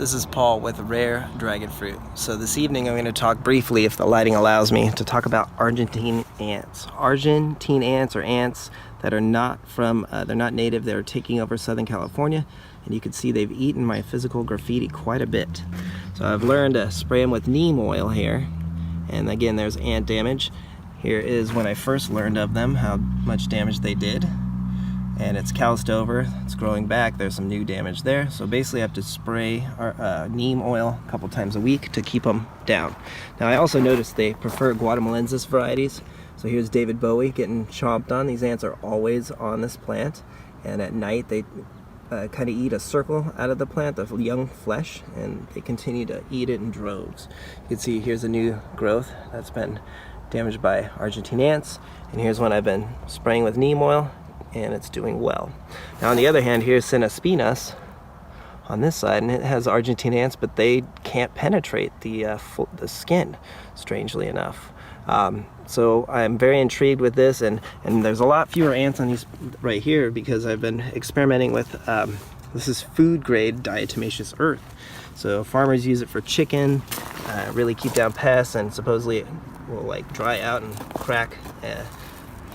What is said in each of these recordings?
This is Paul with Rare Dragon Fruit. So this evening I'm going to talk briefly, if the lighting allows me, to talk about Argentine ants. Argentine ants, or ants that are not from, they're not native, they're taking over Southern California, and you can see they've eaten my physical graffiti quite a bit. So I've learned to spray them with neem oil here, and again there's ant damage. Here is when I first learned of them, how much damage they did. And it's calloused over, it's growing back, there's some new damage there. So basically I have to spray neem oil a couple times a week to keep them down. Now I also noticed they prefer Guatemalensis varieties. So here's David Bowie getting chomped on. These ants are always on this plant, and at night they kind of eat a circle out of the plant, the young flesh, and they continue to eat it in droves. You can see here's a new growth that's been damaged by Argentine ants, and here's one I've been spraying with neem oil, and it's doing well. Now on the other hand, here's Cinespinas on this side, and it has Argentine ants, but they can't penetrate the skin, strangely enough. So I'm very intrigued with this, and there's a lot fewer ants on these right here because I've been experimenting with, this is food grade diatomaceous earth. So farmers use it for chicken, really keep down pests, and supposedly it will like dry out and crack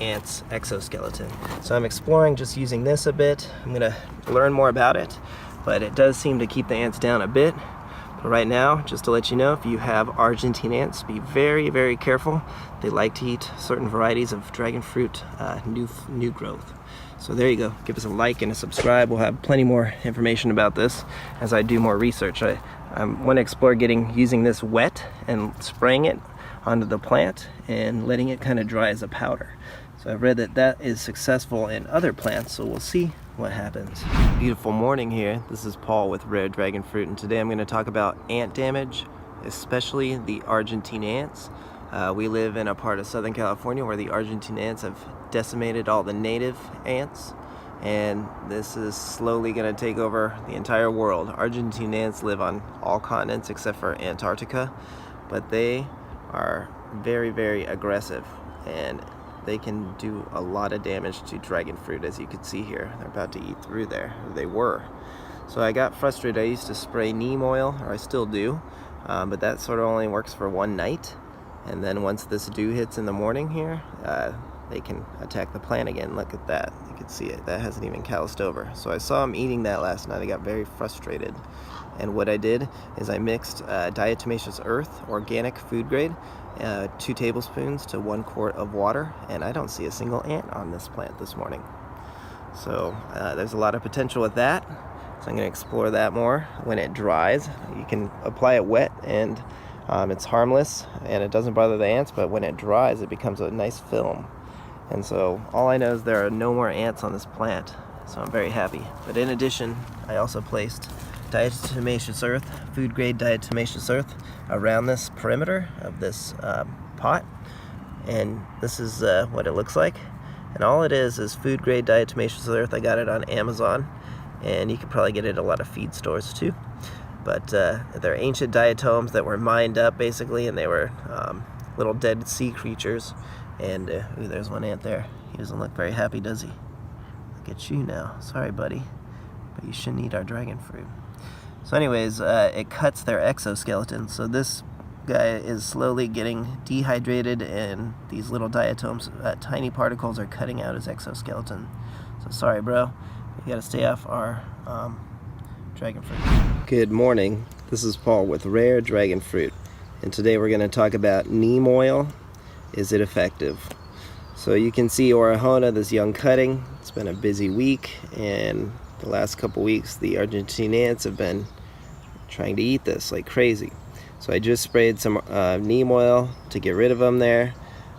ant's exoskeleton. So I'm exploring just using this a bit. I'm gonna learn more about it, but it does seem to keep the ants down a bit. But right now, just to let you know, if you have Argentine ants, be very, very careful. They like to eat certain varieties of dragon fruit, new growth. So there you go. Give us a like and a subscribe. We'll have plenty more information about this as I do more research. I want to explore using this wet and spraying it onto the plant and letting it kind of dry as a powder. So I've read that that is successful in other plants, so we'll see what happens. Beautiful morning here. This is Paul with Rare Dragon Fruit, and today I'm going to talk about ant damage, especially the Argentine ants. We live in a part of Southern California where the Argentine ants have decimated all the native ants, and this is slowly going to take over the entire world. Argentine ants live on all continents except for Antarctica, but they are very, very aggressive, and they can do a lot of damage to dragon fruit, as you can see here. They're about to eat through there. They were. So I got frustrated. I used to spray neem oil, or I still do, but that sort of only works for one night. And then once this dew hits in the morning here, they can attack the plant again. Look at that. You can see it. That hasn't even calloused over. So I saw them eating that last night. I got very frustrated. And what I did is I mixed diatomaceous earth, organic food grade, 2 tablespoons to 1 quart of water, and I don't see a single ant on this plant this morning. So there's a lot of potential with that. So I'm going to explore that more. When it dries, you can apply it wet, and it's harmless and it doesn't bother the ants, but when it dries it becomes a nice film. And so all I know is there are no more ants on this plant, so I'm very happy. But in addition, I also placed diatomaceous earth, food grade diatomaceous earth, around this perimeter of this pot, and this is what it looks like. And all it is food grade diatomaceous earth. I got it on Amazon, and you could probably get it at a lot of feed stores too. But they're ancient diatoms that were mined up basically, and they were little dead sea creatures. And ooh, there's one ant there. He doesn't look very happy, does he? Look at you now. Sorry, buddy, but you shouldn't eat our dragon fruit. So anyways, it cuts their exoskeleton. So this guy is slowly getting dehydrated, and these little diatoms, tiny particles, are cutting out his exoskeleton. So sorry, bro. You gotta stay off our dragon fruit. Good morning. This is Paul with Rare Dragon Fruit, and today we're going to talk about neem oil. Is it effective? So you can see Orahona, this young cutting. It's been a busy week, and the last couple weeks the Argentine ants have been trying to eat this like crazy. So I just sprayed some neem oil to get rid of them there,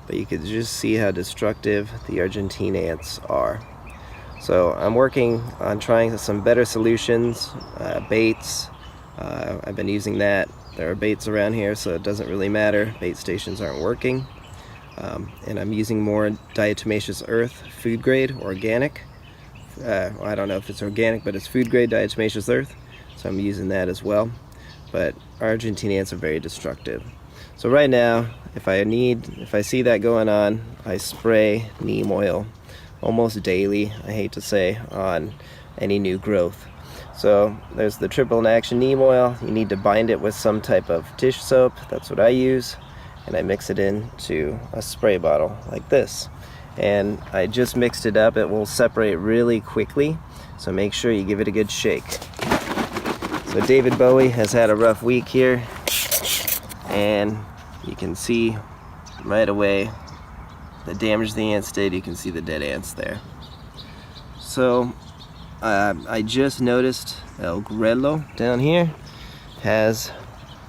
but you could just see how destructive the Argentine ants are. So I'm working on trying some better solutions, baits. I've been using that. There are baits around here, so it doesn't really matter. Bait stations aren't working. And I'm using more diatomaceous earth, food grade, organic. I don't know if it's organic, but it's food grade diatomaceous earth, so I'm using that as well. But Argentine ants are very destructive. So right now, if I see that going on, I spray neem oil almost daily, I hate to say, on any new growth. So there's the triple in action neem oil. You need to bind it with some type of dish soap. That's what I use. And I mix it into a spray bottle like this. And I just mixed it up. It will separate really quickly. So make sure you give it a good shake. So David Bowie has had a rough week here. And you can see right away the damage the ants did. You can see the dead ants there. So I just noticed El Grello down here has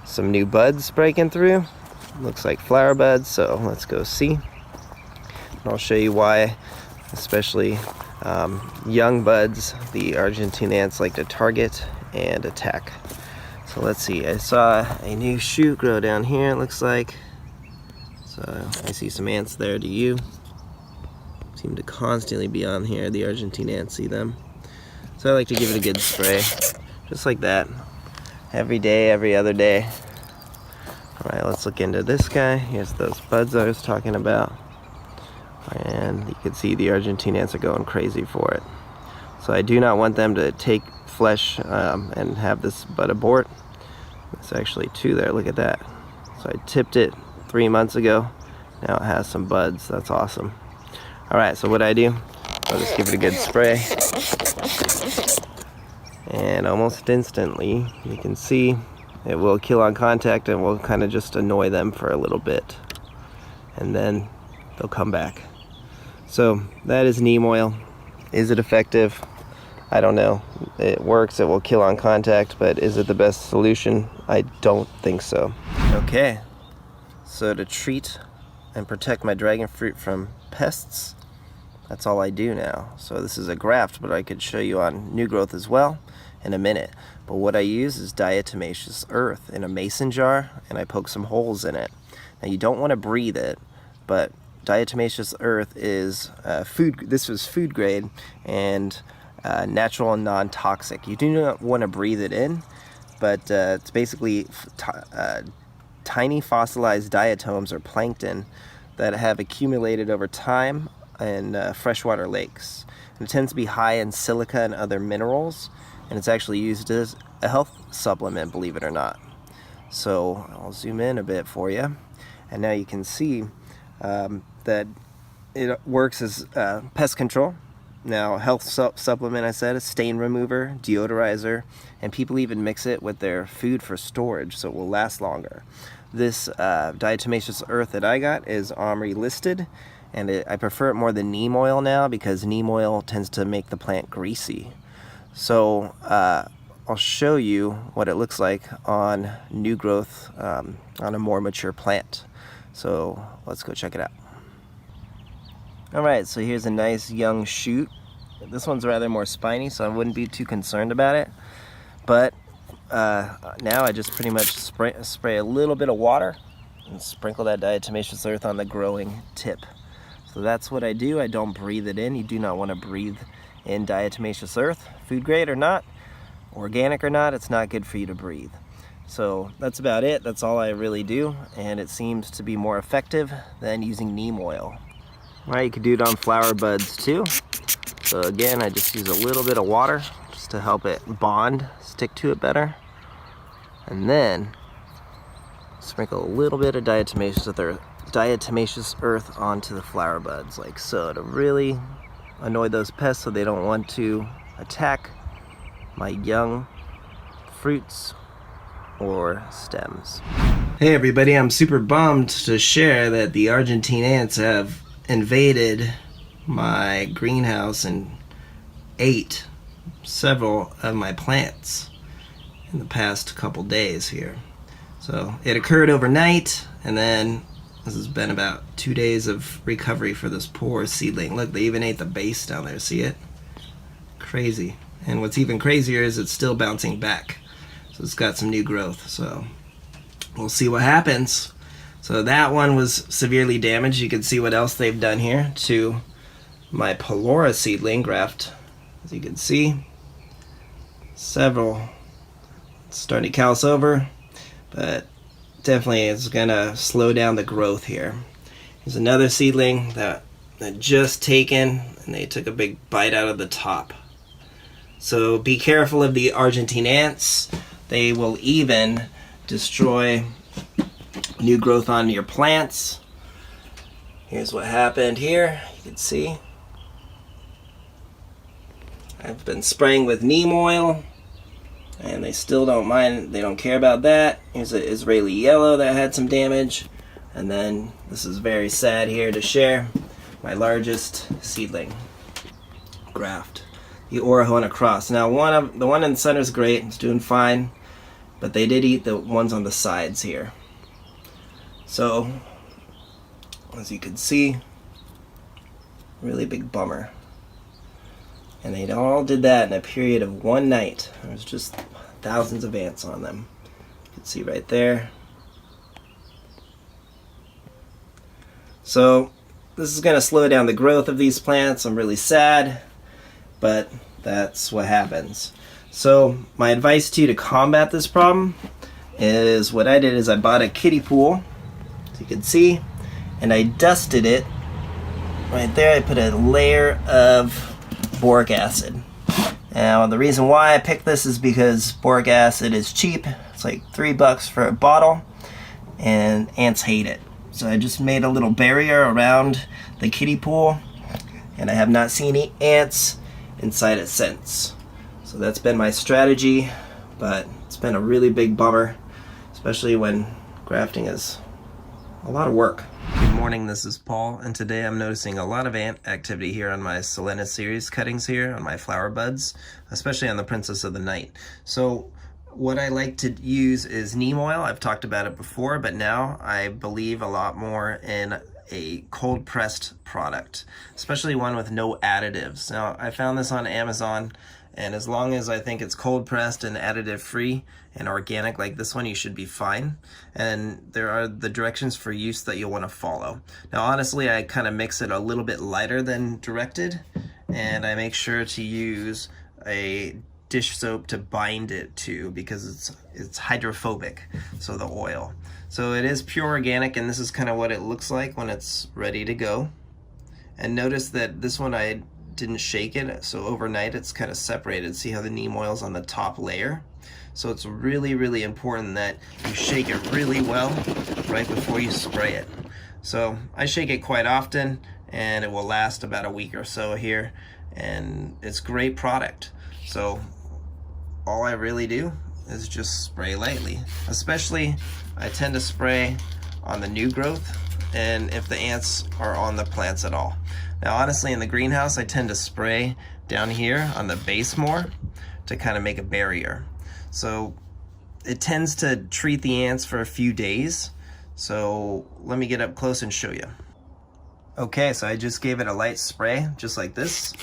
some new buds breaking through. Looks like flower buds, so let's go see. I'll show you why, especially young buds, the Argentine ants like to target and attack. So let's see, I saw a new shoot grow down here, it looks like. So I see some ants there, do you? Seem to constantly be on here, the Argentine ants, see them? So I like to give it a good spray, just like that. Every day, every other day. Alright, let's look into this guy. Here's those buds I was talking about. And you can see the Argentine ants are going crazy for it. So I do not want them to take flesh and have this bud abort. There's actually two there, look at that. So I tipped it 3 months ago. Now it has some buds, that's awesome. Alright, so what I do, I'll just give it a good spray. And almost instantly, you can see it will kill on contact and will kind of just annoy them for a little bit. And then they'll come back. So that is neem oil. Is it effective? I don't know. It works, it will kill on contact, but is it the best solution? I don't think so. Okay, so to treat and protect my dragon fruit from pests, that's all I do now. So this is a graft, but I could show you on new growth as well in a minute. But what I use is diatomaceous earth in a mason jar, and I poke some holes in it. Now you don't want to breathe it, but diatomaceous earth is this was food grade and natural and non-toxic. You do not want to breathe it in, but it's basically tiny fossilized diatoms or plankton that have accumulated over time in freshwater lakes. And it tends to be high in silica and other minerals, and it's actually used as a health supplement, believe it or not. So I'll zoom in a bit for you, and now you can see that it works as pest control. Now, health supplement, I said, a stain remover, deodorizer, and people even mix it with their food for storage so it will last longer. This diatomaceous earth that I got is OMRI listed, and I prefer it more than neem oil now because neem oil tends to make the plant greasy. So I'll show you what it looks like on new growth on a more mature plant. So let's go check it out. Alright, so here's a nice young shoot. This one's rather more spiny, so I wouldn't be too concerned about it. But now I just pretty much spray a little bit of water and sprinkle that diatomaceous earth on the growing tip. So that's what I do. I don't breathe it in. You do not want to breathe in diatomaceous earth. Food grade or not, organic or not, it's not good for you to breathe. So that's about it. That's all I really do, and it seems to be more effective than using neem oil. Alright, you could do it on flower buds too. So again, I just use a little bit of water just to help it bond, stick to it better. And then sprinkle a little bit of diatomaceous earth onto the flower buds, like so, to really annoy those pests so they don't want to attack my young fruits or stems. Hey everybody, I'm super bummed to share that the Argentine ants have invaded my greenhouse and ate several of my plants in the past couple days here. So it occurred overnight, and then this has been about 2 days of recovery for this poor seedling. Look, they even ate the base down there, see it? Crazy. And what's even crazier is it's still bouncing back. So it's got some new growth, so we'll see what happens. So that one was severely damaged. You can see what else they've done here to my Pelora seedling graft. As you can see, several starting to callus over, but definitely it's gonna slow down the growth here. There's another seedling that just taken, and they took a big bite out of the top. So be careful of the Argentine ants. They will even destroy new growth on your plants. Here's what happened here. You can see I've been spraying with neem oil, and they still don't mind. They don't care about that. Here's an Israeli yellow that had some damage. And then this is very sad here to share. My largest seedling graft, the Orahona cross. Now the one in the center is great. It's doing fine. But they did eat the ones on the sides here. So, as you can see, really big bummer. And they all did that in a period of one night. There was just thousands of ants on them. You can see right there. So, this is going to slow down the growth of these plants. I'm really sad, but that's what happens. So, my advice to you to combat this problem is what I did is I bought a kiddie pool, as you can see, and I dusted it. Right there, I put a layer of boric acid. Now, the reason why I picked this is because boric acid is cheap. It's like $3 for a bottle, and ants hate it. So I just made a little barrier around the kiddie pool, and I have not seen any ants inside it since. So that's been my strategy, but it's been a really big bummer, especially when grafting is a lot of work. Good morning, this is Paul, and today I'm noticing a lot of ant activity here on my Selena series cuttings here, on my flower buds, especially on the Princess of the Night. So what I like to use is neem oil. I've talked about it before, but now I believe a lot more in a cold pressed product, especially one with no additives. Now, I found this on Amazon, and as long as I think it's cold pressed and additive free and organic like this one, you should be fine. And there are the directions for use that you'll want to follow. Now, honestly, I kind of mix it a little bit lighter than directed, and I make sure to use a dish soap to bind it to, because it's hydrophobic, so the oil. So it is pure organic, and this is kind of what it looks like when it's ready to go. And notice that this one I didn't shake it, so overnight it's kind of separated. See how the neem oil's on the top layer? So it's really, really important that you shake it really well right before you spray it. So I shake it quite often, and it will last about a week or so here, and it's a great product. So all I really do is just spray lightly. Especially, I tend to spray on the new growth and if the ants are on the plants at all. Now, honestly, in the greenhouse, I tend to spray down here on the base more to kind of make a barrier. So it tends to treat the ants for a few days. So let me get up close and show you. Okay, so I just gave it a light spray, just like this.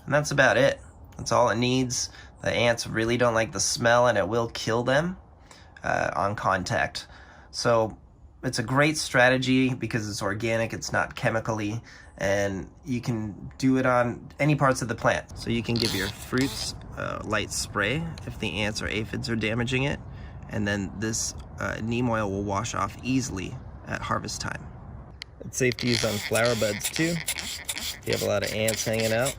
And that's about it. That's all it needs. The ants really don't like the smell, and it will kill them on contact. So it's a great strategy because it's organic, it's not chemically, and you can do it on any parts of the plant. So you can give your fruits light spray if the ants or aphids are damaging it, and then this neem oil will wash off easily at harvest time. It's safe to use on flower buds too. You have a lot of ants hanging out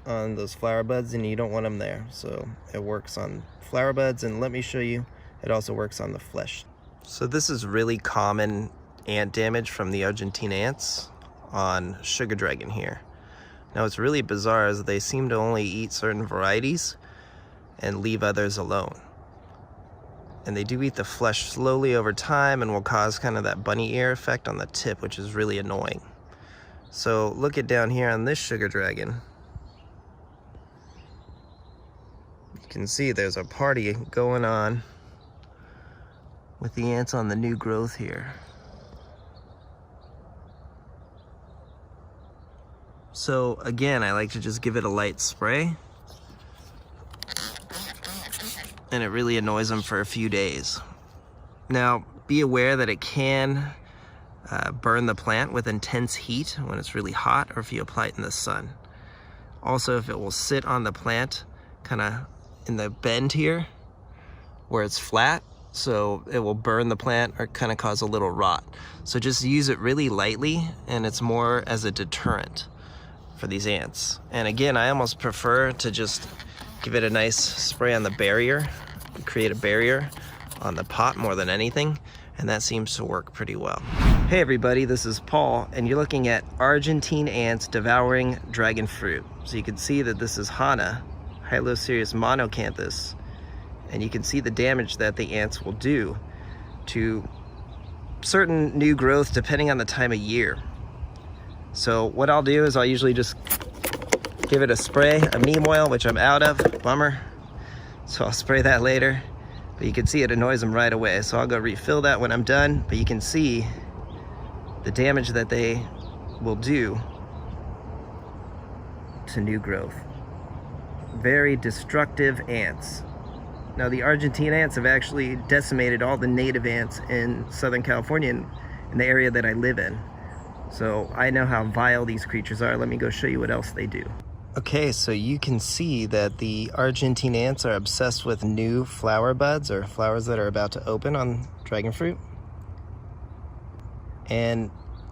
on those flower buds and you don't want them there. So it works on flower buds, and let me show you, it also works on the flesh. So this is really common ant damage from the Argentine ants on sugar dragon here. Now what's really bizarre is they seem to only eat certain varieties and leave others alone. And they do eat the flesh slowly over time and will cause kind of that bunny ear effect on the tip, which is really annoying. So look at down here on this sugar dragon. You can see there's a party going on with the ants on the new growth here. So again, I like to just give it a light spray, and it really annoys them for a few days. Now, be aware that it can burn the plant with intense heat when it's really hot, or if you apply it in the sun. Also, if it will sit on the plant kind of in the bend here where it's flat, so it will burn the plant or kind of cause a little rot. So just use it really lightly, and it's more as a deterrent for these ants. And again, I almost prefer to just give it a nice spray on the barrier, create a barrier on the pot more than anything, and that seems to work pretty well. Hey everybody, this is Paul, and you're looking at Argentine ants devouring dragon fruit. So you can see that this is Hana, Hylocereus monocanthus, and you can see the damage that the ants will do to certain new growth depending on the time of year. So what I'll do is I'll usually just give it a spray of neem oil, which I'm out of, bummer. So I'll spray that later, but you can see it annoys them right away. So I'll go refill that when I'm done, but you can see the damage that they will do to new growth. Very destructive ants. Now the Argentine ants have actually decimated all the native ants in Southern California, in the area that I live in. So I know how vile these creatures are. Let me go show you what else they do. Okay, so you can see that the Argentine ants are obsessed with new flower buds, or flowers that are about to open on dragon fruit. And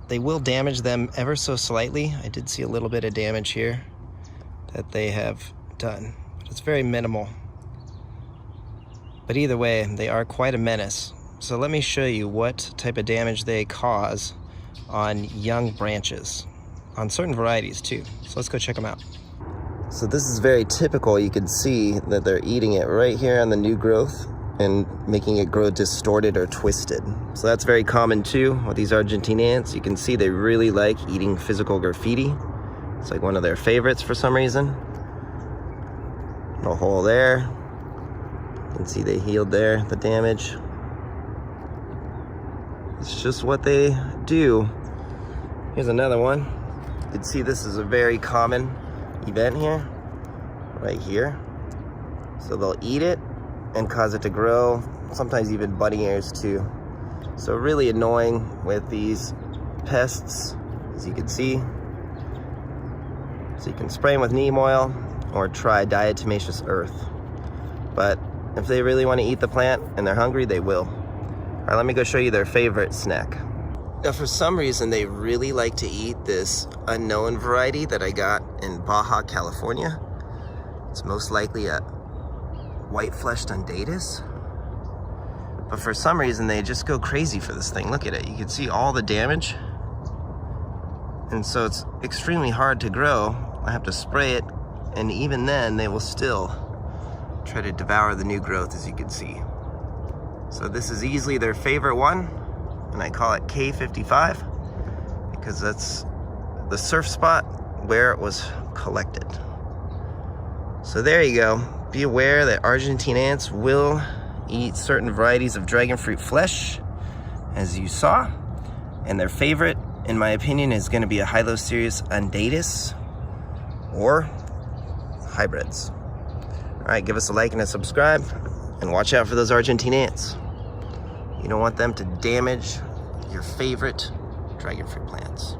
they will damage them ever so slightly. I did see a little bit of damage here that they have done, but it's very minimal. But either way, they are quite a menace. So let me show you what type of damage they cause on young branches, on certain varieties too. So let's go check them out. So this is very typical. You can see that they're eating it right here on the new growth and making it grow distorted or twisted. So that's very common too with these Argentine ants. You can see they really like eating physical graffiti. It's like one of their favorites for some reason. No hole there. You can see they healed there, the damage. It's just what they do. Here's another one. You can see this is a very common event here, right here. So they'll eat it and cause it to grow, sometimes even bunny ears too. So really annoying with these pests, as you can see. So you can spray them with neem oil or try diatomaceous earth. But if they really want to eat the plant and they're hungry, they will. All right, let me go show you their favorite snack. Now, for some reason, they really like to eat this unknown variety that I got in Baja, California. It's most likely a white-fleshed undatus. But for some reason, they just go crazy for this thing. Look at it. You can see all the damage. And so it's extremely hard to grow. I have to spray it, and even then, they will still try to devour the new growth, as you can see. So this is easily their favorite one, and I call it K55 because that's the surf spot where it was collected. So there you go. Be aware that Argentine ants will eat certain varieties of dragon fruit flesh, as you saw, and their favorite, in my opinion, is going to be a Hylocereus undatus or hybrids. All right, give us a like and a subscribe, and watch out for those Argentine ants. You don't want them to damage your favorite dragon fruit plants.